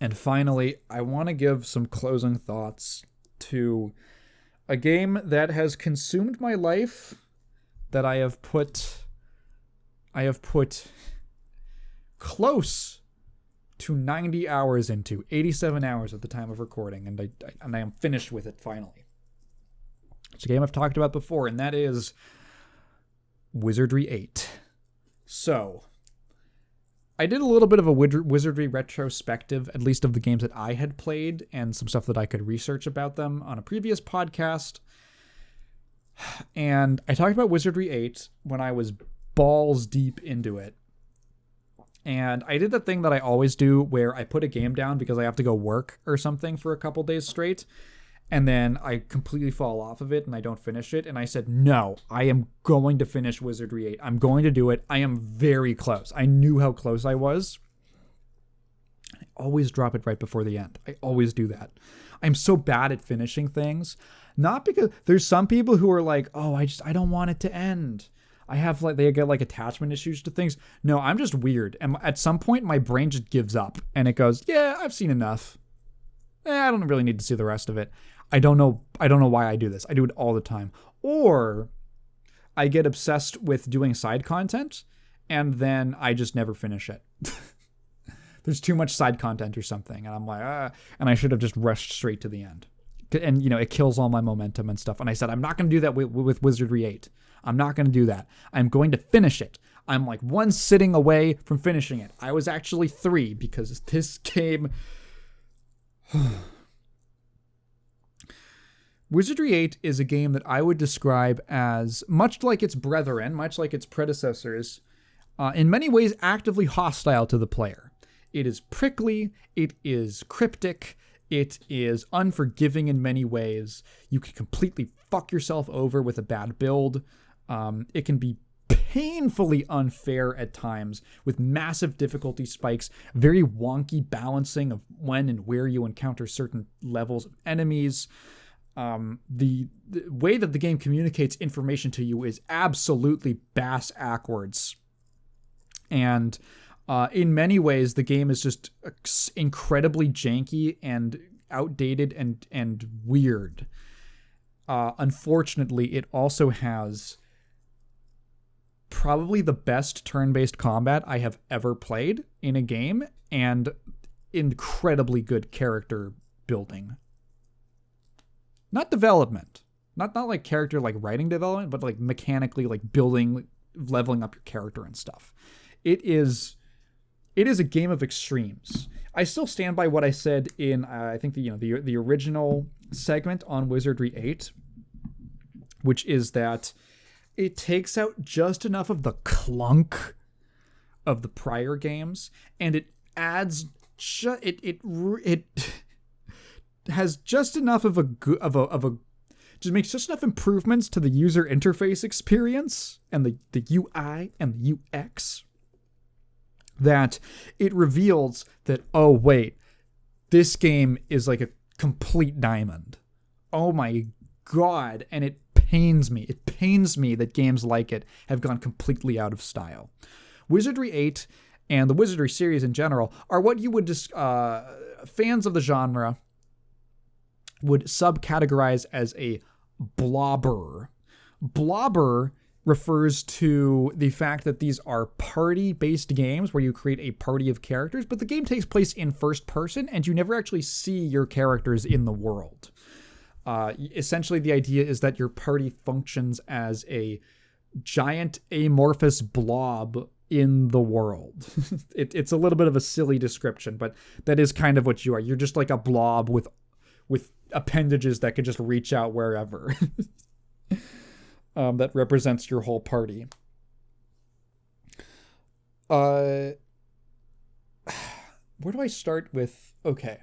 And finally, I want to give some closing thoughts to a game that has consumed my life, that I have put close to 90 hours into, 87 hours at the time of recording, and I am finished with it finally. It's a game I've talked about before, and that is Wizardry 8. So, I did a little bit of a Wizardry retrospective, at least of the games that I had played, and some stuff that I could research about them on a previous podcast. And I talked about Wizardry 8 when I was balls deep into it. And I did the thing that I always do where I put a game down because I have to go work or something for a couple days straight. And then I completely fall off of it and I don't finish it. And I said, no, I am going to finish Wizardry 8. I'm going to do it. I am very close. I knew how close I was. I always drop it right before the end. I always do that. I'm so bad at finishing things. Not because there's some people who are like, oh, I don't want it to end. I have they get attachment issues to things. No, I'm just weird. And at some point my brain just gives up and it goes, yeah, I've seen enough. I don't really need to see the rest of it. I don't know why I do this. I do it all the time. Or I get obsessed with doing side content and then I just never finish it. There's too much side content or something. And I'm like, and I should have just rushed straight to the end. And, it kills all my momentum and stuff. And I said, I'm not going to do that with Wizardry 8. I'm not going to do that. I'm going to finish it. I'm like one sitting away from finishing it. I was actually 3 because this game... Wizardry 8 is a game that I would describe as, much like its brethren, much like its predecessors, in many ways actively hostile to the player. It is prickly, it is cryptic, it is unforgiving in many ways. You can completely fuck yourself over with a bad build. It can be painfully unfair at times with massive difficulty spikes, very wonky balancing of when and where you encounter certain levels of enemies. The way that the game communicates information to you is absolutely bass-ackwards. And in many ways, the game is just incredibly janky and outdated and weird. Unfortunately, it also has probably the best turn-based combat I have ever played in a game and incredibly good character building. Not development. Not like character like writing development, but like mechanically like building, leveling up your character and stuff. It is a game of extremes. I still stand by what I said in I think the original segment on Wizardry 8, which is that it takes out just enough of the clunk of the prior games, and it adds it has just enough of a just makes just enough improvements to the user interface experience and the UI and the UX that it reveals that, oh wait, this game is like a complete diamond. Oh my god, and it pains me that games like it have gone completely out of style. Wizardry 8 and the Wizardry series in general are what you would fans of the genre would subcategorize as a blobber. Blobber refers to the fact that these are party-based games where you create a party of characters, but the game takes place in first person and you never actually see your characters in the world. Essentially, the idea is that your party functions as a giant amorphous blob in the world. It's a little bit of a silly description, but that is kind of what you are. You're just like a blob with appendages that could just reach out wherever. That represents your whole party. Where do I start with? Okay.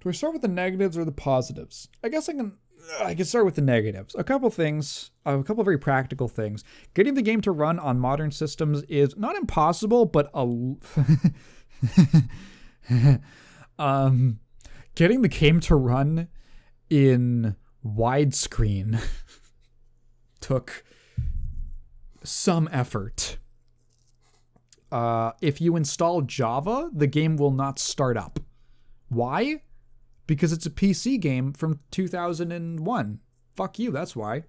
Do I start with the negatives or the positives? I guess I can start with the negatives. A couple things, a couple very practical things. Getting the game to run on modern systems is not impossible, but getting the game to run in widescreen took some effort. If you install Java, the game will not start up Why? Because it's a PC game from 2001. Fuck you, that's why.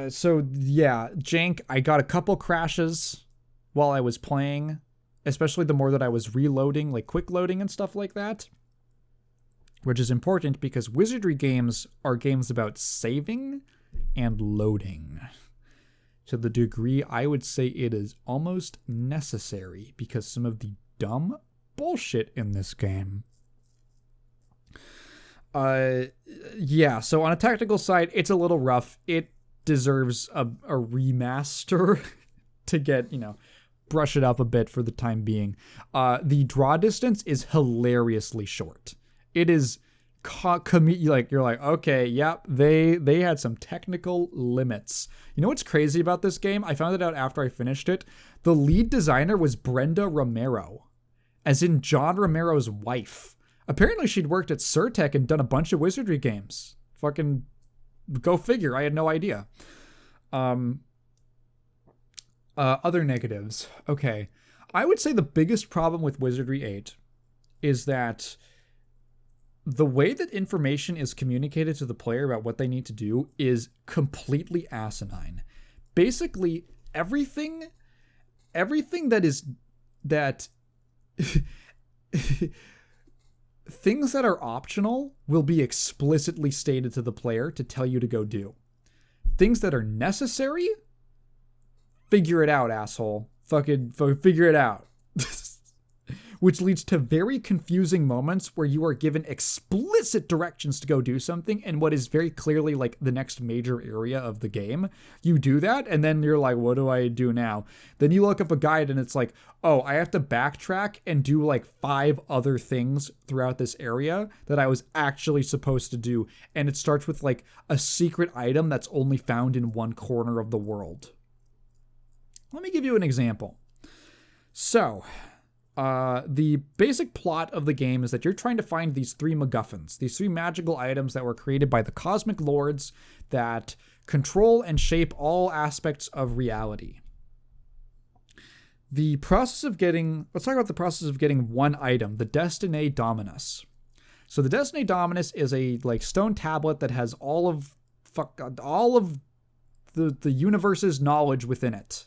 So yeah, jank. I got a couple crashes while I was playing, especially the more that I was reloading, like quick loading and stuff like that. Which is important because Wizardry games are games about saving and loading. To the degree I would say it is almost necessary because some of the dumb bullshit in this game. Yeah, so on a technical side, it's a little rough. It deserves a remaster to get, brush it up a bit for the time being. The draw distance is hilariously short. It is like, you're like, okay, yep, they had some technical limits. You know what's crazy about this game? I found it out after I finished it. The lead designer was Brenda Romero, as in John Romero's wife. Apparently she'd worked at Surtech and done a bunch of Wizardry games. Fucking go figure. I had no idea. Other negatives. Okay. I would say the biggest problem with Wizardry 8 is that the way that information is communicated to the player about what they need to do is completely asinine. Basically, everything that things that are optional will be explicitly stated to the player to tell you to go do. Things that are necessary, figure it out, asshole. Fucking figure it out. Which leads to very confusing moments where you are given explicit directions to go do something in what is very clearly like the next major area of the game. You do that, and then you're like, what do I do now? Then you look up a guide, and it's like, oh, I have to backtrack and do like 5 other things throughout this area that I was actually supposed to do. And it starts with like a secret item that's only found in one corner of the world. Let me give you an example. So, the basic plot of the game is that you're trying to find these 3 MacGuffins, these 3 magical items that were created by the Cosmic Lords that control and shape all aspects of reality. Let's talk about the process of getting one item, the Destinae Dominus. So the Destinae Dominus is a like stone tablet that has all of the universe's knowledge within it.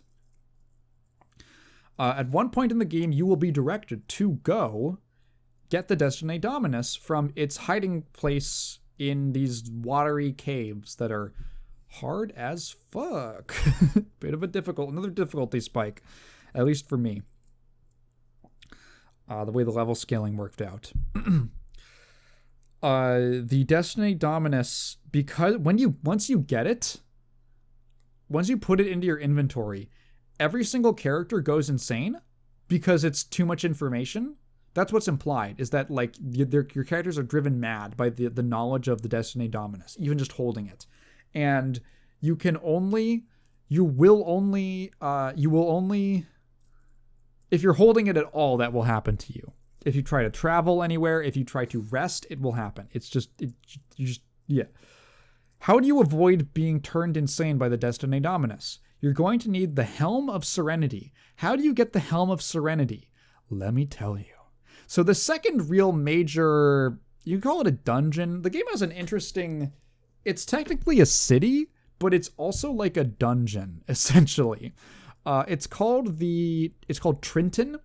At one point in the game, you will be directed to go get the Destinae Dominus from its hiding place in these watery caves that are hard as fuck. Another difficulty spike, at least for me. The way the level scaling worked out. The Destinae Dominus, because once you get it, once you put it into your inventory, every single character goes insane because it's too much information. That's what's implied, is that like your characters are driven mad by the knowledge of the Destinae Dominus, even just holding it. And you will only, if you're holding it at all, that will happen to you. If you try to travel anywhere, if you try to rest, it will happen. Yeah. How do you avoid being turned insane by the Destinae Dominus? You're going to need the Helm of Serenity. How do you get the Helm of Serenity? Let me tell you. So the second real major, you can call it a dungeon. The game has an interesting, it's technically a city, but it's also like a dungeon, essentially. It's called Trinton.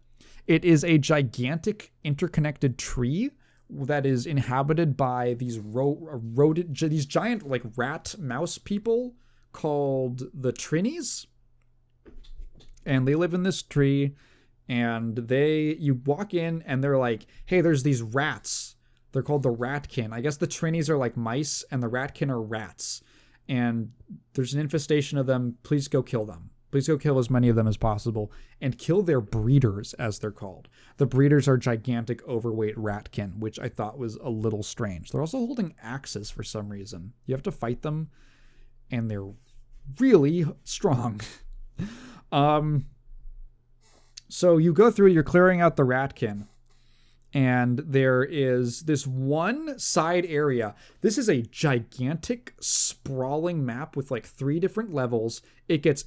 It is a gigantic interconnected tree that is inhabited by these these giant like rat mouse people called the Trinies, and they live in this tree, and you walk in and they're like, hey, there's these rats. They're called the Ratkin. I guess the Trinies are like mice and the Ratkin are rats, and there's an infestation of them. Please go kill them. Please go kill as many of them as possible and kill their breeders, as they're called. The breeders are gigantic overweight ratkin, which I thought was a little strange. They're also holding axes for some reason. You have to fight them, and they're really strong. So you go through, you're clearing out the ratkin, and there is this one side area. This is a gigantic, sprawling map with like 3 different levels. It gets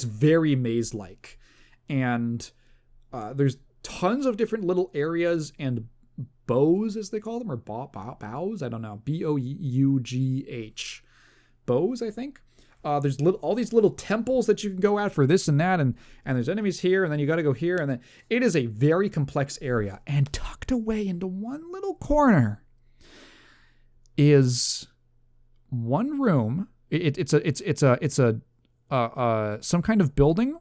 very maze-like, and there's tons of different little areas and bows, as they call them, or bows. I don't know. Bough. Bows, I think. There's all these little temples that you can go at for this and that, and there's enemies here, and then you got to go here, and then it is a very complex area. And tucked away into one little corner is one room. It's some kind of building,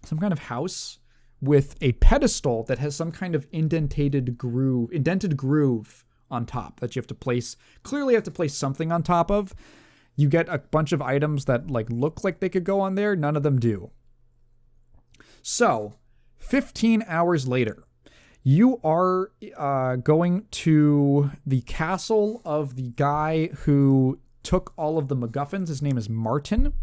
some kind of house with a pedestal that has some kind of indented groove on top that you have to place. Clearly, you have to place something on top of. You get a bunch of items that like look like they could go on there. None of them do. So, 15 hours later, you are going to the castle of the guy who took all of the MacGuffins. His name is Martin.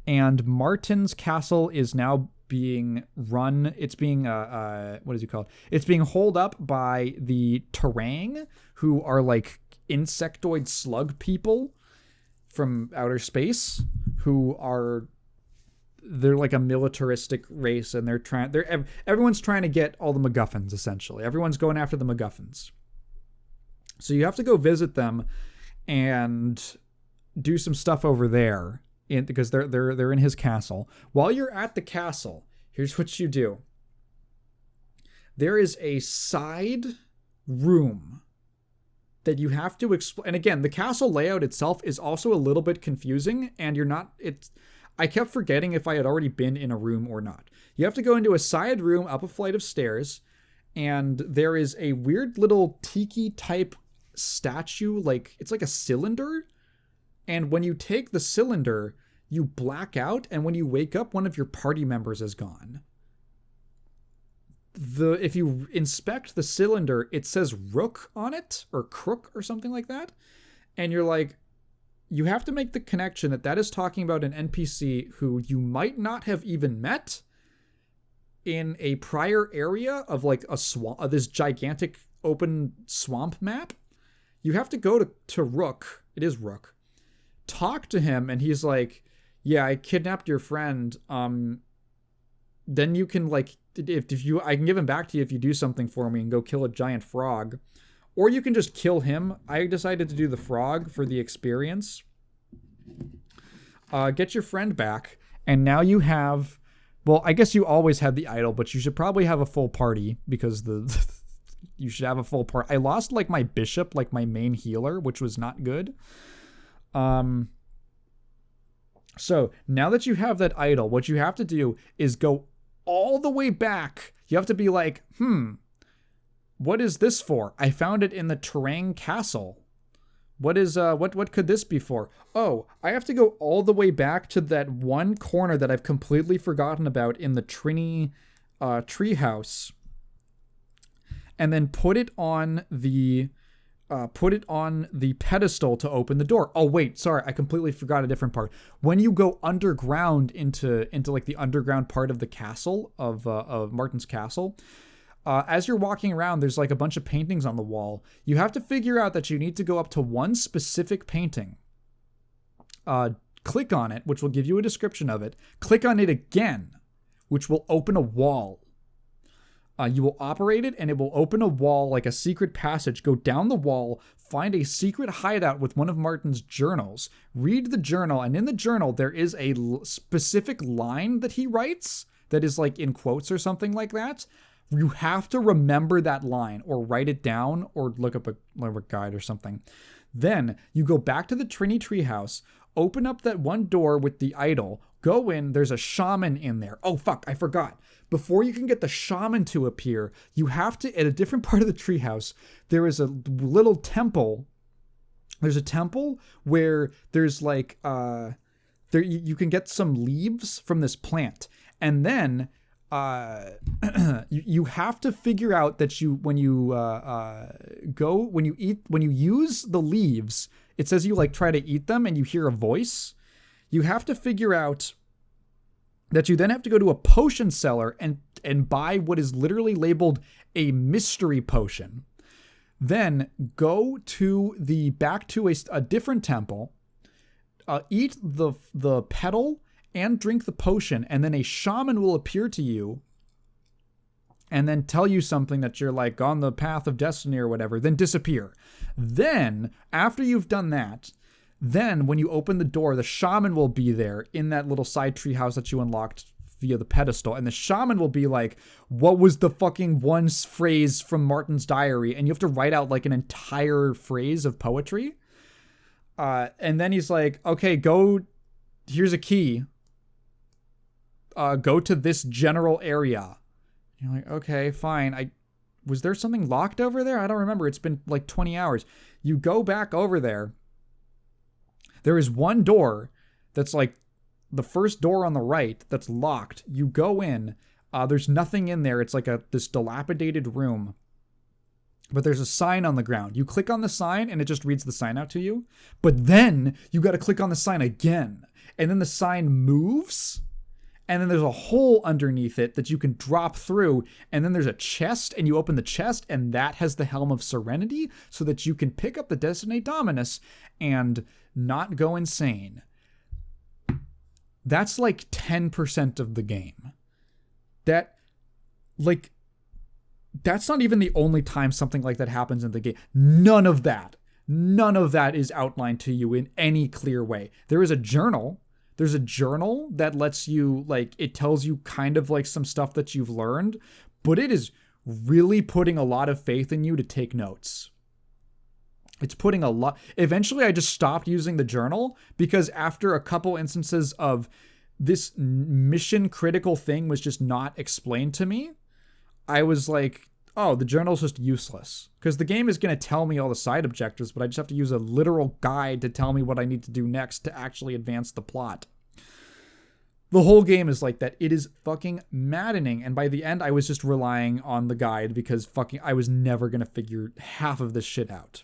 And Martin's castle is now being run. It's being, what is he called? It's being holed up by the Taigen, who are like insectoid slug people from outer space, they're like a militaristic race, and everyone's trying to get all the MacGuffins, essentially. Everyone's going after the MacGuffins. So you have to go visit them and do some stuff over there because they're in his castle. While you're at the castle, here's what you do. There is a side room that you have to explain. And again, the castle layout itself is also a little bit confusing, and I kept forgetting if I had already been in a room or not. You have to go into a side room up a flight of stairs, and there is a weird little tiki type statue, it's like a cylinder. And when you take the cylinder, you black out, and when you wake up, one of your party members is gone. If you inspect the cylinder, it says Rook on it, or Crook, or something like that. And you're like, you have to make the connection that is talking about an NPC who you might not have even met in a prior area of like a swamp, this gigantic open swamp map. You have to go to Rook. It is Rook. Talk to him, and he's like, yeah, I kidnapped your friend. Then you can I can give him back to you if you do something for me and go kill a giant frog. Or you can just kill him. I decided to do the frog for the experience. Get your friend back. And now you have, well, I guess you always had the idol, but you should probably have a full party because you should have a full party. I lost my bishop, my main healer, which was not good. So now that you have that idol, what you have to do is go all the way back. You have to be like, what is this for? I found it in the Taigen castle. What is, what could this be for? Oh, I have to go all the way back to that one corner that I've completely forgotten about in the Trini, treehouse. And then put it on the pedestal to open the door. Oh wait, sorry, I completely forgot a different part. When you go underground into the underground part of the castle of Martin's castle, as you're walking around, there's a bunch of paintings on the wall. You have to figure out that you need to go up to one specific painting. Click on it, which will give you a description of it. Click on it again, which will open a wall. You will operate it, and it will open a wall like a secret passage. Go down the wall, find a secret hideout with one of Martin's journals. Read the journal, and in the journal, there is a specific line that he writes that is in quotes or something like that. You have to remember that line, or write it down, or look up a guide or something. Then you go back to the Trini treehouse, open up that one door with the idol, go in, there's a shaman in there. Oh fuck, I forgot. Before you can get the shaman to appear, you have to, at a different part of the treehouse, there is a little temple. There's a temple where there's you can get some leaves from this plant. And then you have to figure out that when you use the leaves, it says you try to eat them and you hear a voice. You have to figure out that you then have to go to a potion cellar and buy what is literally labeled a mystery potion. Then go back to a different temple, eat the petal and drink the potion, and then a shaman will appear to you and then tell you something that you're like on the path of destiny or whatever, then disappear. Then, after you've done that, then when you open the door, the shaman will be there in that little side tree house that you unlocked via the pedestal. And the shaman will be like, what was the fucking one phrase from Martin's diary? And you have to write out like an entire phrase of poetry. And then he's like, okay, go, here's a key. Go to this general area. You're like, okay, fine. Was there something locked over there? I don't remember. It's been like 20 hours. You go back over there. There is one door that's like the first door on the right that's locked. You go in. There's nothing in there. It's like this dilapidated room. But there's a sign on the ground. You click on the sign and it just reads the sign out to you. But then you got to click on the sign again. And then the sign moves. And then there's a hole underneath it that you can drop through. And then there's a chest, and you open the chest, and that has the Helm of Serenity so that you can pick up the Destiny Dominus and not go insane. That's like 10% of the game. That's not even the only time something like that happens in the game. None of that is outlined to you in any clear way. There is a journal. There's a journal that lets you, like, it tells you kind of like some stuff that you've learned, but it is really putting a lot of faith in you to take notes. It's putting a lot. Eventually, I just stopped using the journal because after a couple instances of this mission critical thing was just not explained to me, I was like, oh, the journal's just useless. Because the game is going to tell me all the side objectives, but I just have to use a literal guide to tell me what I need to do next to actually advance the plot. The whole game is like that. It is fucking maddening. And by the end, I was just relying on the guide because I was never going to figure half of this shit out.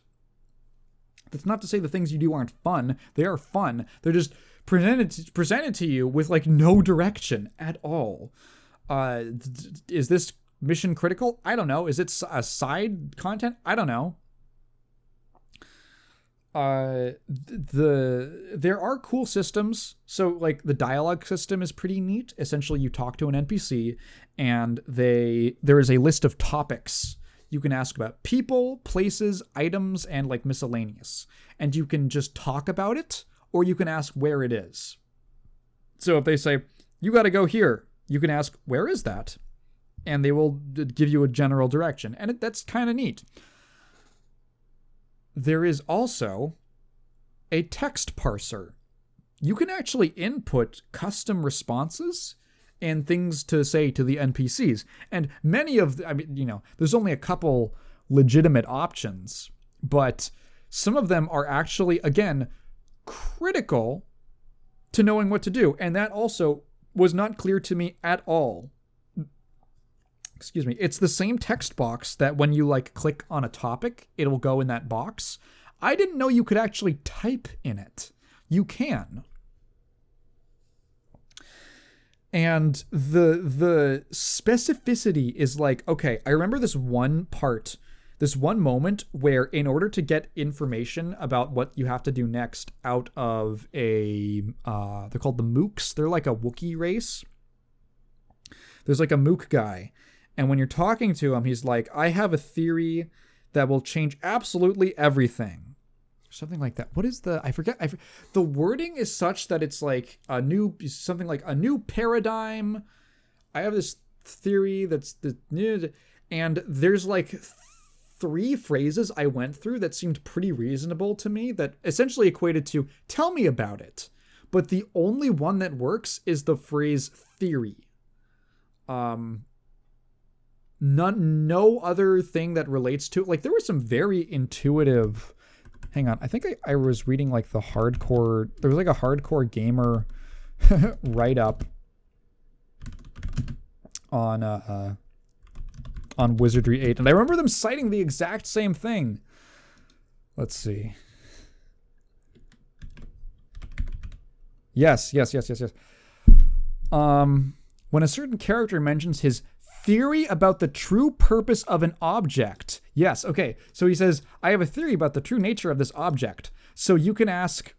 That's not to say the things you do aren't fun. They are fun. They're just presented to you with like no direction at all. Is this mission critical? I don't know. Is it a side content? I don't know. There are cool systems. So like the dialogue system is pretty neat. Essentially, you talk to an NPC, and there is a list of topics you can ask about: people, places, items, and like miscellaneous. And you can just talk about it, or you can ask where it is. So if they say, you got to go here, you can ask, where is that? And they will give you a general direction. And that's kind of neat. There is also a text parser. You can actually input custom responses and things to say to the NPCs. And many of, there's only a couple legitimate options, but some of them are actually, again, critical to knowing what to do. And that also was not clear to me at all. Excuse me. It's the same text box that when you like click on a topic, it'll go in that box. I didn't know you could actually type in it. You can. And the specificity is like, okay, I remember this one moment where in order to get information about what you have to do next out of they're called the Mooks. They're like a Wookiee race. There's like a Mook guy. And when you're talking to him, he's like, I have a theory that will change absolutely everything. Something like that. What is I forget. The wording is such that it's like something like a new paradigm. I have this theory that's and there's like 3 phrases I went through that seemed pretty reasonable to me that essentially equated to, tell me about it. But the only one that works is the phrase theory. No other thing that relates to it. Like there was some very intuitive. Hang on, I think I was reading like there was like a hardcore gamer write up on Wizardry 8, and I remember them citing the exact same thing. Let's see. Yes. When a certain character mentions his theory about the true purpose of an object. Yes, okay. So he says, I have a theory about the true nature of this object. So you can ask,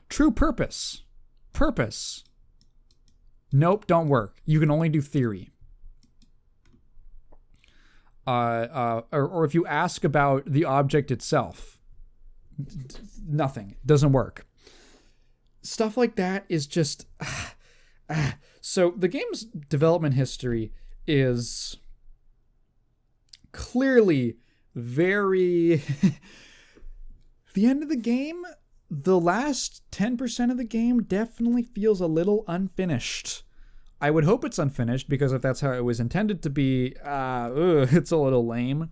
true purpose. Purpose. Nope, don't work. You can only do theory. or if you ask about the object itself, nothing. Doesn't work. Stuff like that is just... So the game's development history is clearly very... The end of the game, the last 10% of the game definitely feels a little unfinished. I would hope it's unfinished, because if that's how it was intended to be, it's a little lame.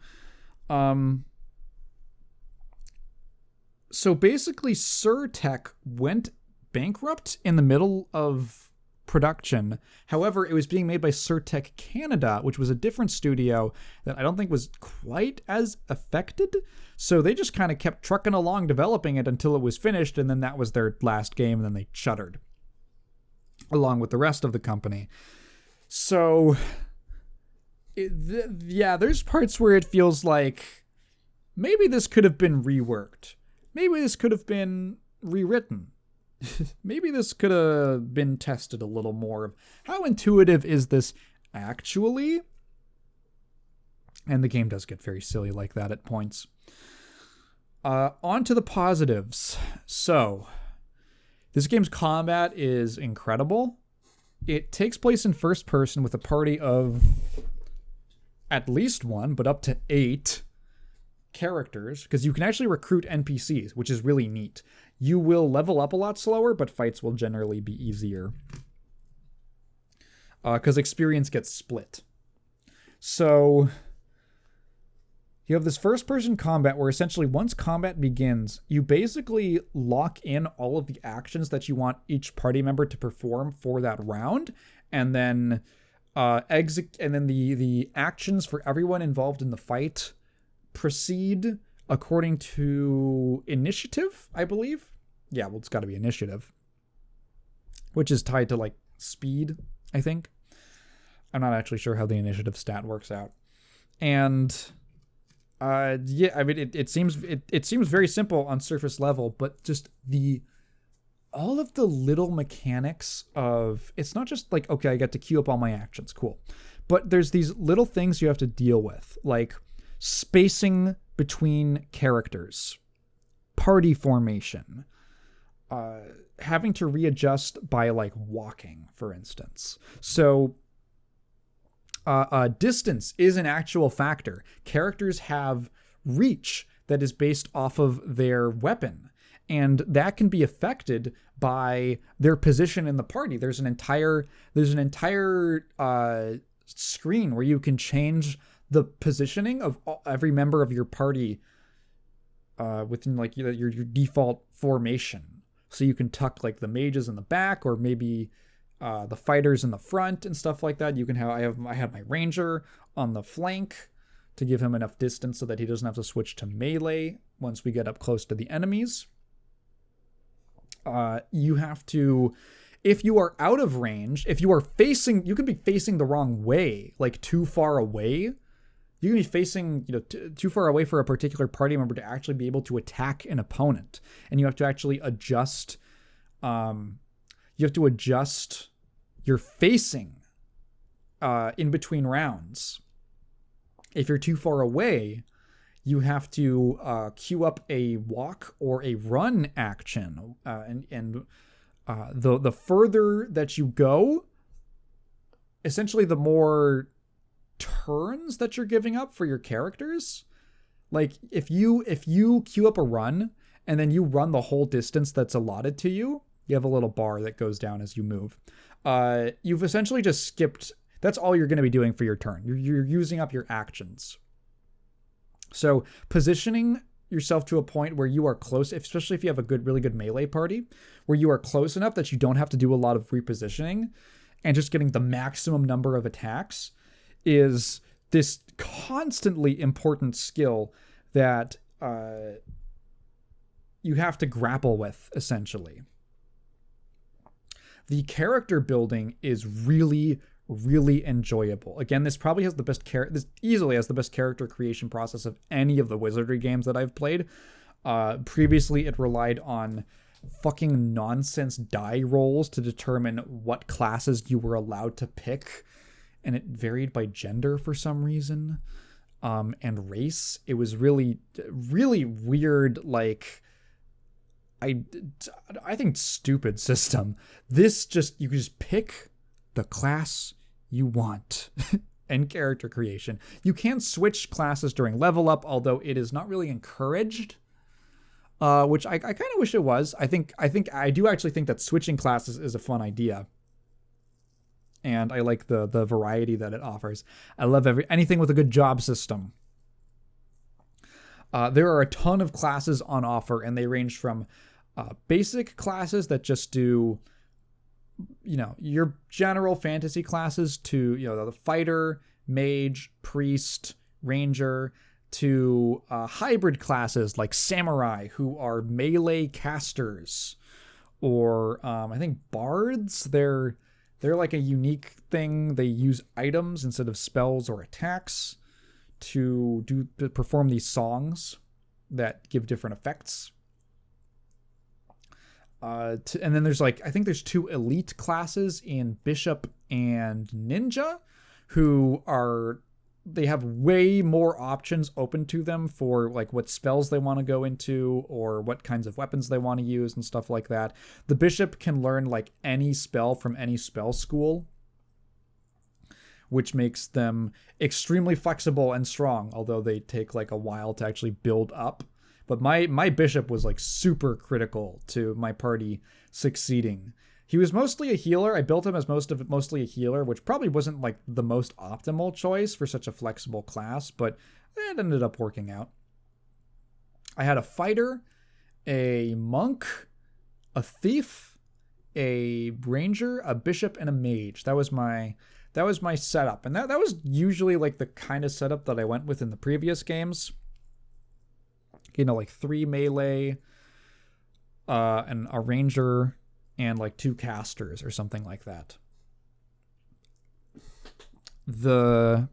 So basically, Surtech went bankrupt in the middle of production. However, it was being made by Surtech Canada, which was a different studio that I don't think was quite as affected. So they just kind of kept trucking along developing it until it was finished, and then that was their last game, and then they shuttered along with the rest of the company. So there's parts where it feels like maybe this could have been reworked. Maybe this could have been rewritten. Maybe this could have been tested a little more. How intuitive is this actually? And the game does get very silly like that at points. On to the positives. So, this game's combat is incredible. It takes place in first person with a party of at least 1, but up to 8 characters, because you can actually recruit NPCs, which is really neat. You will level up a lot slower, but fights will generally be easier, because experience gets split. So you have this first-person combat where essentially once combat begins, you basically lock in all of the actions that you want each party member to perform for that round, and then the actions for everyone involved in the fight proceed according to initiative, I believe. Yeah, well, it's got to be initiative, which is tied to like speed, I think. I'm not actually sure how the initiative stat works out. And yeah, I mean, it seems very simple on surface level, but just all of the little mechanics of, it's not just like, okay, I get to queue up all my actions, cool. But there's these little things you have to deal with, like spacing between characters, party formation, having to readjust by like walking, for instance. So distance is an actual factor. Characters have reach that is based off of their weapon, and that can be affected by their position in the party. There's an entire screen where you can change the positioning of every member of your party within like your default formation. So you can tuck like the mages in the back, or maybe the fighters in the front and stuff like that. You can have I have my ranger on the flank to give him enough distance so that he doesn't have to switch to melee once we get up close to the enemies. You have to, if you are out of range, if you are facing, you can be facing the wrong way, like too far away. You can be facing, too far away for a particular party member to actually be able to attack an opponent, and you have to actually adjust. You have to adjust your facing in between rounds. If you're too far away, you have to queue up a walk or a run action, and the further that you go, essentially the more turns that you're giving up for your characters. Like if you queue up a run and then you run the whole distance that's allotted to you, you have a little bar that goes down as you move. You've essentially just skipped. That's all you're going to be doing for your turn. You're using up your actions. So positioning yourself to a point where you are close, especially if you have a really good melee party, where you are close enough that you don't have to do a lot of repositioning and just getting the maximum number of attacks, is this constantly important skill that you have to grapple with, essentially. The character building is really, really enjoyable. Again, this probably has the best this easily has the best character creation process of any of the Wizardry games that I've played. Previously, it relied on fucking nonsense die rolls to determine what classes you were allowed to pick, and it varied by gender for some reason. and race. It was really, really weird, like, I think stupid system. This just, you can just pick the class you want and character creation. You can switch classes during level up, although it is not really encouraged, which I kind of wish it was. I do actually think that switching classes is a fun idea. And I like the variety that it offers. I love anything with a good job system. There are a ton of classes on offer, and they range from basic classes that just do, your general fantasy classes to, the fighter, mage, priest, ranger, to hybrid classes like samurai, who are melee casters, or I think bards. They're like a unique thing. They use items instead of spells or attacks to perform these songs that give different effects. And then there's I think there's 2 elite classes in Bishop and Ninja, who they have way more options open to them for what spells they want to go into or what kinds of weapons they want to use and stuff like that. The Bishop can learn any spell from any spell school, which makes them extremely flexible and strong, although they take a while to actually build up. But my Bishop was super critical to my party succeeding. He was mostly a healer. I built him as mostly a healer, which probably wasn't the most optimal choice for such a flexible class, but it ended up working out. I had a fighter, a monk, a thief, a ranger, a bishop, and a mage. That was my setup. And that was usually the kind of setup that I went with in the previous games. 3 melee, and a ranger, and 2 casters or something like that. There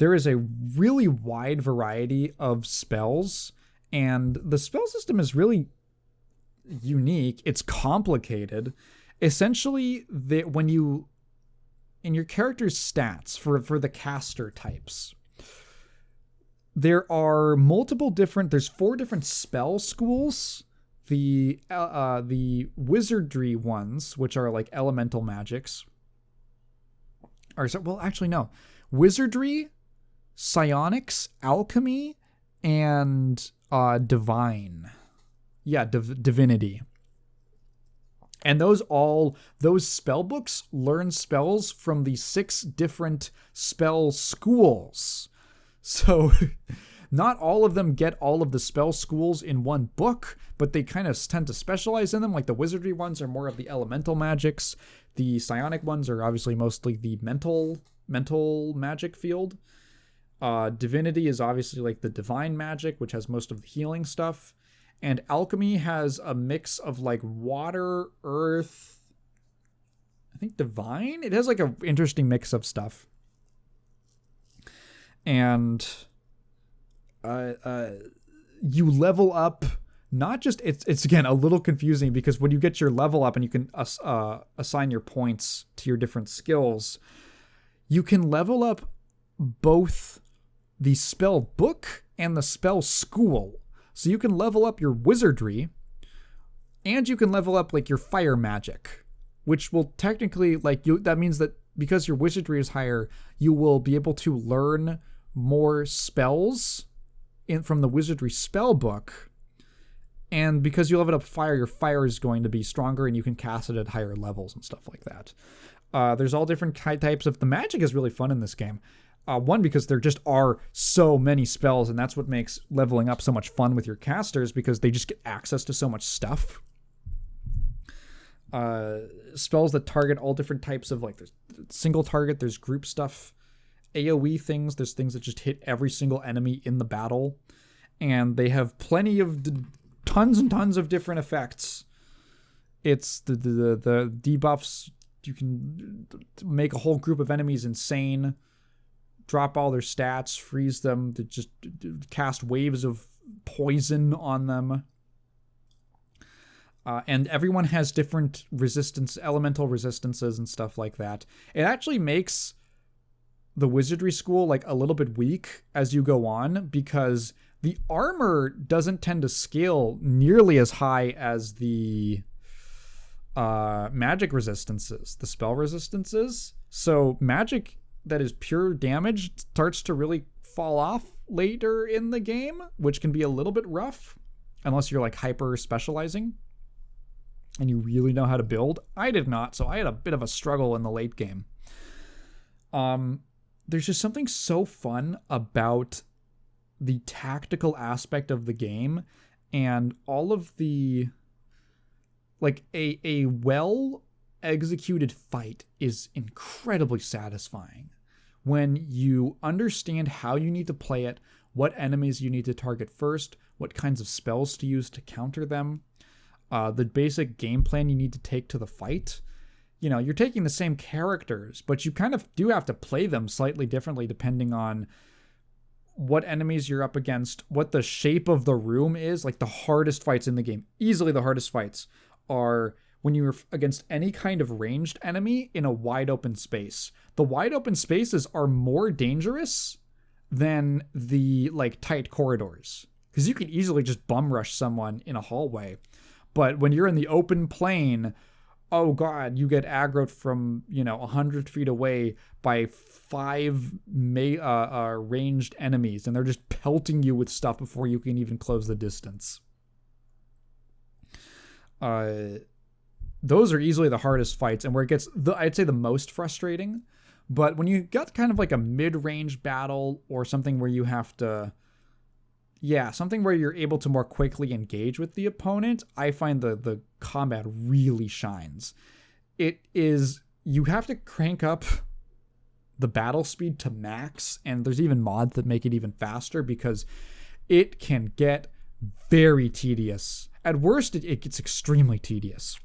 is a really wide variety of spells, and the spell system is really unique. It's complicated. Essentially, when you, in your character's stats for the caster types, there are there's 4 different spell schools. The wizardry ones, which are elemental magics, wizardry, psionics, alchemy, and divine. Yeah, divinity. And those spell books learn spells from the 6 different spell schools. So not all of them get all of the spell schools in one book, but they kind of tend to specialize in them. The wizardry ones are more of the elemental magics. The psionic ones are obviously mostly the mental magic field. Divinity is obviously the divine magic, which has most of the healing stuff. And alchemy has a mix of water, earth, I think divine. It has an interesting mix of stuff. And you level up, not just, it's again a little confusing, because when you get your level up and you can assign your points to your different skills, you can level up both the spell book and the spell school. So you can level up your wizardry, and you can level up your fire magic, which will technically that means that because your wizardry is higher, you will be able to learn more spells from the wizardry spell book, and because you level up fire, your fire is going to be stronger and you can cast it at higher levels and stuff like that. There's all different types of, the magic is really fun in this game. One, because there just are so many spells, and that's what makes leveling up so much fun with your casters, because they just get access to so much stuff. Spells that target all different types of there's single target, there's group stuff, AoE things, there's things that just hit every single enemy in the battle, and they have plenty of tons and tons of different effects. It's the debuffs. You can make a whole group of enemies insane, drop all their stats, freeze them, to just cast waves of poison on them. And everyone has different elemental resistances and stuff like that. It actually makes the Wizardry school like a little bit weak as you go on, because the armor doesn't tend to scale nearly as high as the magic resistances, the spell resistances. So magic that is pure damage starts to really fall off later in the game, which can be a little bit rough unless you're like hyper specializing and you really know how to build. I did not, so I had a bit of a struggle in the late game. There's just something so fun about the tactical aspect of the game, and all of the like a well executed fight is incredibly satisfying when you understand how you need to play it, what enemies you need to target first, what kinds of spells to use to counter them, the basic game plan you need to take to the fight. You know, you're taking the same characters, but you kind of do have to play them slightly differently depending on what enemies you're up against, what the shape of the room is. Like the hardest fights in the game, easily the hardest fights, are when you're against any kind of ranged enemy in a wide open space. The wide open spaces are more dangerous than the like tight corridors, because you can easily just bum rush someone in a hallway. But when you're in the open plane, oh god, you get aggroed from 100 feet away by 5 ranged enemies, and they're just pelting you with stuff before you can even close the distance. Those are easily the hardest fights, and where it gets, I'd say, the most frustrating. But when you got kind of like a mid-range battle, or something where you have to, something where you're able to more quickly engage with the opponent, I find the combat really shines. You have to crank up the battle speed to max, and there's even mods that make it even faster, because it can get very tedious. At worst, it gets extremely tedious,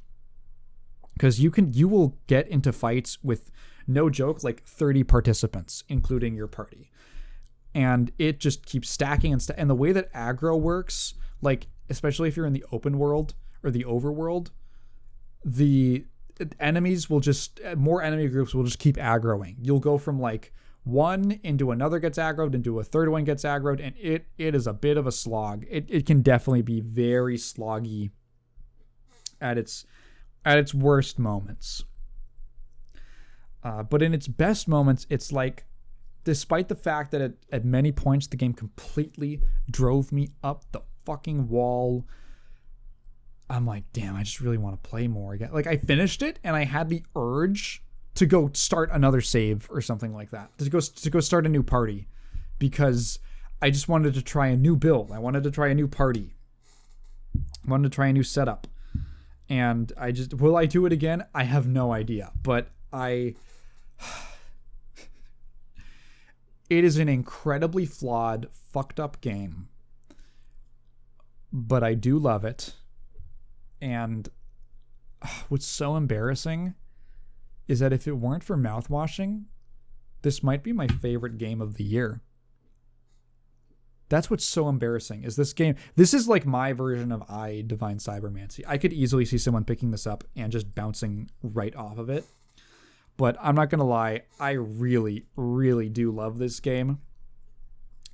because you will get into fights with, no joke, like 30 participants, including your party. And it just keeps stacking and the way that aggro works, like especially if you're in the open world or the overworld, the enemies will just, more enemy groups will just keep aggroing. You'll go from like one into another gets aggroed, into a third one gets aggroed, and it is a bit of a slog. It can definitely be very sloggy at its worst moments. But in its best moments, it's like, despite the fact that at many points the game completely drove me up the fucking wall, I'm like, damn, I just really want to play more again. Like, I finished it and I had the urge to go start another save or something like that, to go start a new party, because I just wanted to try a new build. I wanted to try a new party. I wanted to try a new setup. And will I do it again? I have no idea, but it is an incredibly flawed, fucked up game, but I do love it. And what's so embarrassing is that if it weren't for mouthwashing, this might be my favorite game of the year. That's what's so embarrassing, is this game. This is like my version of Divine Cybermancy. I could easily see someone picking this up and just bouncing right off of it. But I'm not going to lie, I really, really do love this game.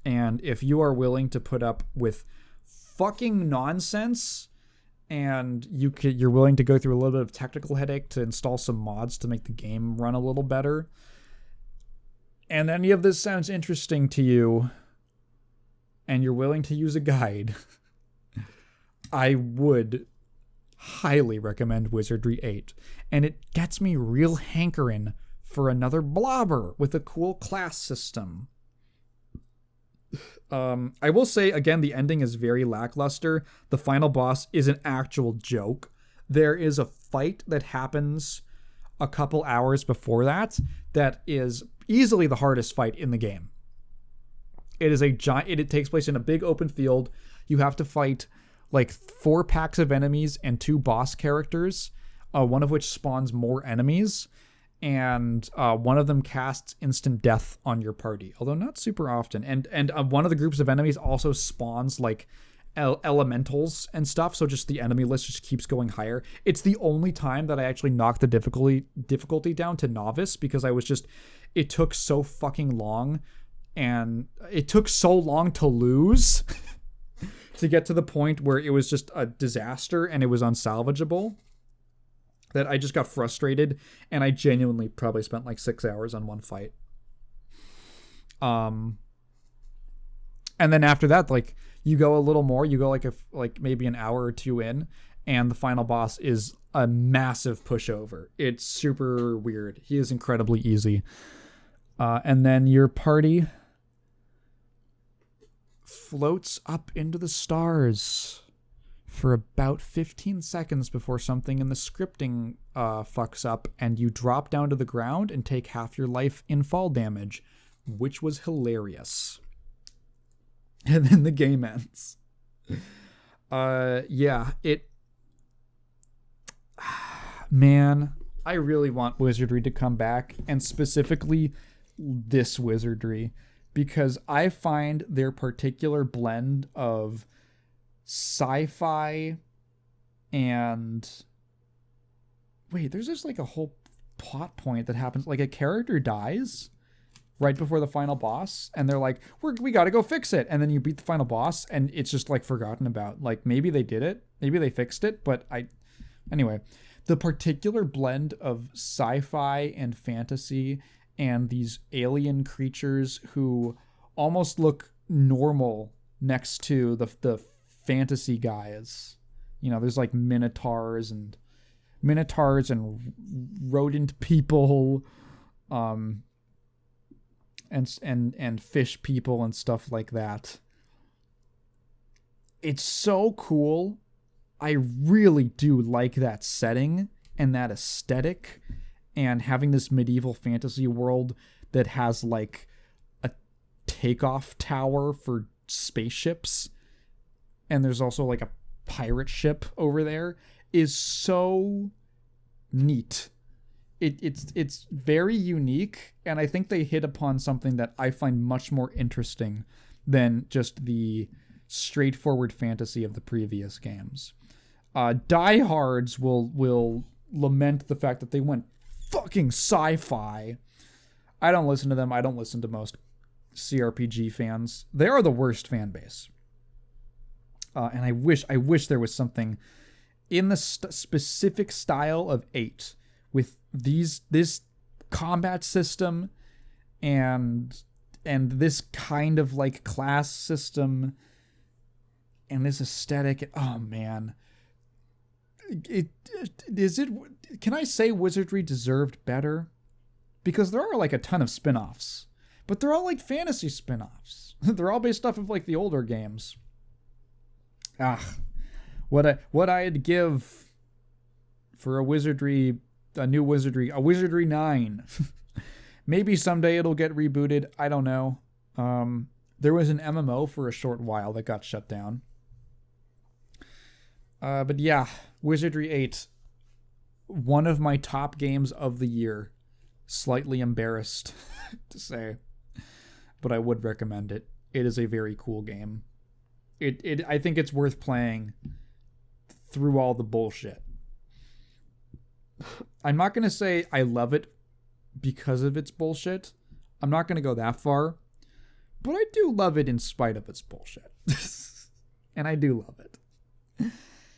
And if you are willing to put up with fucking nonsense, and you're willing to go through a little bit of technical headache to install some mods to make the game run a little better, and any of this sounds interesting to you, and you're willing to use a guide, I would highly recommend Wizardry 8. And it gets me real hankering for another blobber with a cool class system. I will say, again, the ending is very lackluster. The final boss is an actual joke. There is a fight that happens a couple hours before that is easily the hardest fight in the game. It is it takes place in a big open field. You have to fight like 4 packs of enemies and 2 boss characters, one of which spawns more enemies, and one of them casts instant death on your party, although not super often. And one of the groups of enemies also spawns like elementals and stuff, so just the enemy list just keeps going higher. It's the only time that I actually knocked the difficulty down to novice, because it took so fucking long, and it took so long to lose to get to the point where it was just a disaster and it was unsalvageable, that I just got frustrated, and I genuinely probably spent like 6 hours on one fight. And then after that, like, you go a little more, you go like maybe an hour or two in, and the final boss is a massive pushover. It's super weird. He is incredibly easy. And then your party floats up into the stars for about 15 seconds before something in the scripting fucks up, and you drop down to the ground and take half your life in fall damage, which was hilarious. And then the game ends. Man, I really want Wizardry to come back, and specifically this Wizardry, because I find their particular blend of sci-fi and... Wait, there's just like a whole plot point that happens. Like, a character dies right before the final boss, and they're like, we gotta go fix it. And then you beat the final boss, and it's just like forgotten about. Like, maybe they did it, maybe they fixed it, but anyway, the particular blend of sci-fi and fantasy and these alien creatures who almost look normal next to the fantasy guys. You know, there's like minotaurs and rodent people, and fish people and stuff like that. It's so cool. I really do like that setting and that aesthetic, and having this medieval fantasy world that has like a takeoff tower for spaceships, and there's also like a pirate ship over there, is so neat. It's very unique, and I think they hit upon something that I find much more interesting than just the straightforward fantasy of the previous games. Diehards will lament the fact that they went fucking sci-fi. I don't listen to them. I don't listen to most CRPG fans. They are the worst fan base. And I wish there was something in the specific style of 8 with this combat system and this kind of like class system and this aesthetic. Oh man, can I say Wizardry deserved better? Because there are like a ton of spin-offs, but they're all like fantasy spin-offs. They're all based off of like the older games. What I'd give for a Wizardry Wizardry 9. Maybe someday it'll get rebooted. I don't know. There was an MMO for a short while that got shut down. But yeah, Wizardry 8, one of my top games of the year. Slightly embarrassed to say, but I would recommend it. It is a very cool game. I think it's worth playing through all the bullshit. I'm not going to say I love it because of its bullshit. I'm not going to go that far. But I do love it in spite of its bullshit. And I do love it.